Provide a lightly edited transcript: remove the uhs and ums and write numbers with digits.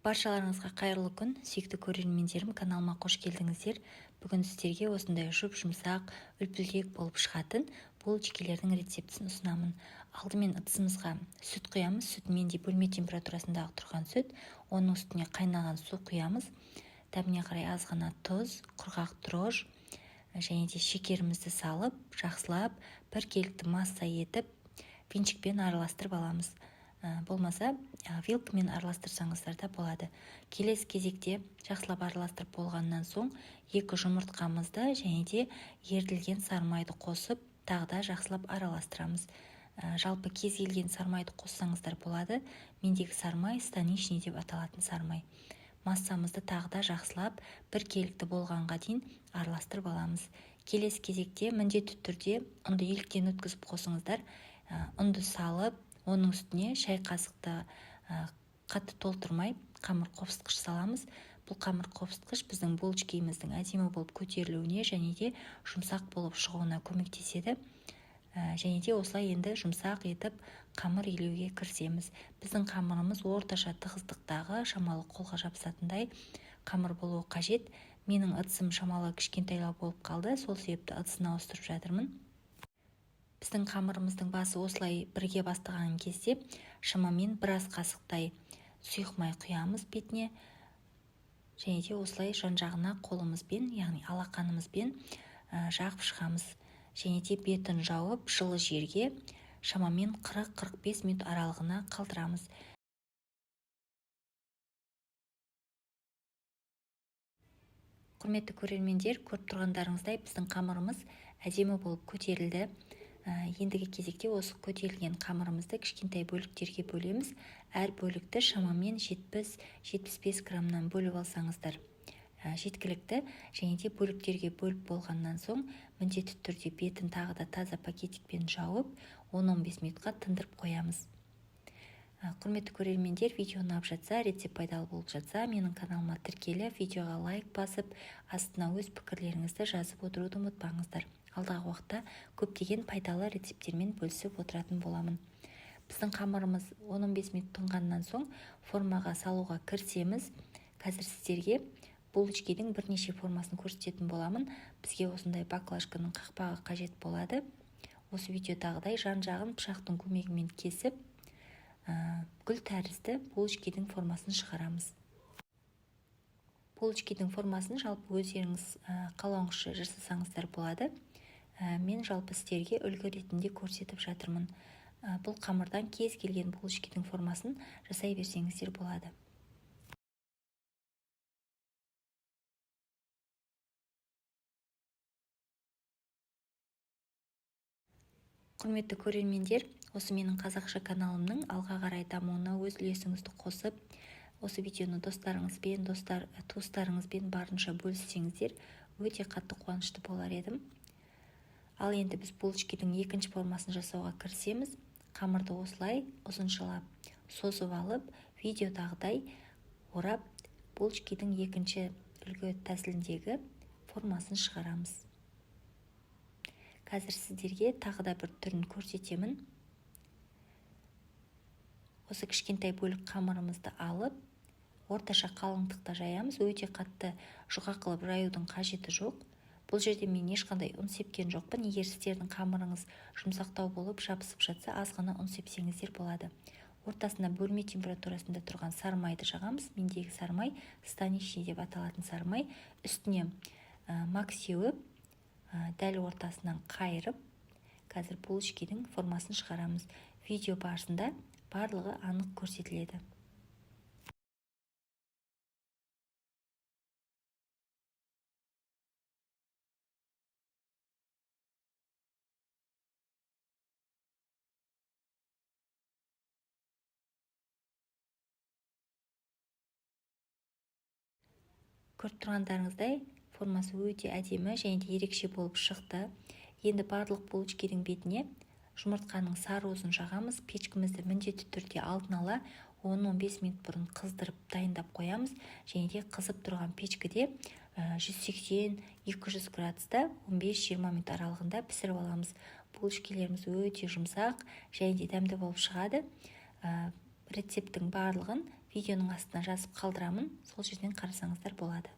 Баршаларыңызға қайырлы күн, сүйікті көрермендерім, каналыма қош келдіңіздер. Бүгін сіздерге осындай жұмсақ, үлпілдек болып шығатын булочкилердің рецептісін ұсынамын. Алдымен ыдысымызға сүт құямыз. Сүтімен де бөлме температурасындағы тұрған сүт. Оның үстіне қайнаған су құямыз. Дәміне қарай аз ғана тұз, құрғақ дрожж және де шекерімізді салып, жақсылап, біркелкі масса етіп, венчикпен араластырып аламыз. Болмаса вилкамен араластырсаңыздар да болады. Келесі кезекте жақсылап араластырып болғаннан соң 2 жұмыртқамызды және де ерітілген сарымайды қосып, тағы да жақсылап араластырамыз. Жалпы кез келген сарымайды қоссаңыздар болады. Мендегі сарымай станичный деп аталатын сарымай. Массамызды тағы да жақсылап біркелкі болғанға дейін араластырып аламыз. Келесі кезекте міндетті түрде ұнды еліктен өткізіп қосыңыздар. Ұнды салып, оның үстіне шай қасықты қатты толтырмай қамыр қопсытқыш саламыз. Бұл қамыр қопсытқыш біздің булочкамыздың әдемі болып көтерілуіне және де жұмсақ болып шығуына көмектеседі. Және де осылай енді жұмсақ етіп қамыр илеуге кірісеміз. Біздің қамырымыз орташа тығыздықтағы, шамалы қолға жабысатындай қамыр болуы қажет. Менің ыдысым шамалы кішкентайлау болып қалды, сол себепті ыдысын ауыстырып жатырмын. Біздің қамырымыздың басы осылай бірге бастаған кезде шамамен біраз қасықтай сұйық май құямыз бетіне. Және де осылай жан-жағына қолымызбен, яғни алақанымызбен жағып шығамыз. Және де бетін жауып, жылы жерге шамамен 40-45 минут аралығына қалдырамыз. Құрметті көрермендер, көріп тұрғандарыңыздай біздің қамырымыз әдемі болып көтерілді. Ендігі кезекте осы көтерілген қамырымызды кішкентай бөліктерге бөлеміз. Әр бөлікті шамамен 70-75 граммнан бөліп алсаңыздар жеткілікті. Және де бөліктерге бөліп болғаннан соң міндетті түрде бетін тағы да таза пакетикпен жауып 10-15 минутқа тындырып қоямыз. Құрметті көрермендер, видео ұнап жатса, рецепт пайдалы болып жатса, менің каналыма тіркеліп, видеоға лайк басып, астына өз пікірлеріңізді жазып отыруды ұмытпаңыздар. Алдағы уақытта көптеген пайдалы рецепттермен бөлісіп отыратын боламын. Біздің қамырымыз 15 минут тұнғаннан соң формаға салуға кірісеміз. Қазір сіздерге булочканың бірнеше формасын көрсететін боламын. Бізге осындай баклажканың қақпағы қажет болады. Осы видеодағыдай жан-жағын пышақтың көмегімен кесіп, гүл тәрізді булочканың формасын шығарамыз. Булочканың формасын жалпы өздеріңіз қалауыңызша жасасаңыздар болады. Мен жалпы сіздерге үлгі ретінде көрсетіп жатырмын. Бұл қамырдан кез келген булочканың формасын жасай берсеңіздер болады. Құрметті көрермендер, осы менің қазақша каналымның алға қарай дамуына өз үлесіңізді қосып, осы видеоны достарыңызбен, туыстарыңызбен барынша бөліссеңіздер, өте қатты қуанышты болар едім. Ал енді біз булочканың екінші формасын жасауға кірісеміз. Қамырды осылай ұзыншалап созып алып, видеодағыдай орап, булочканың екінші үлгі тәсіліндегі формасын шығарамыз. Қазір сіздерге тағы да бір түрін көрсетемін. Осы кішкентай бөлік қамырымызды алып, орташа қалыңдықта жаямыз. Өте қатты жұқа қылып жаюдың қажеті жоқ. Бұл жерде мен ешқандай ұн сепкен жоқпын. Егер сіздердің қамырыңыз жұмсақтау болып жабысып жатса, аз ғана ұн сепсеңіздер болады. Ортасына бөлме температурасында тұрған сарымайды жағамыз. Мендегі сарымай станичный деп аталатын сарымай. Үстіне мак сеуіп, дәл ортасынан қайырып, қазір булочканың формасын шығарамыз. Видео барысында барлығы анық көрсетіледі. Көріп тұрғандарыңыздай, формасы өте әдемі және де ерекше болып шықты. Енді барлық булочканың бетіне жұмыртқаның сары-уызын жағамыз. Печкімізді міндетті түрде алдын ала 10-15 минут бұрын қыздырып дайындап қоямыз. Және де қызып тұрған печкіде 180-200 градуста 15-20 минут аралығында пісіріп аламыз. Булочкаларымыз өте жұмсақ және де дәмді болып шығады. Рецепттің барлығын видеоның астына жазып қалдырамын, сол жерден қарасаңыздар болады.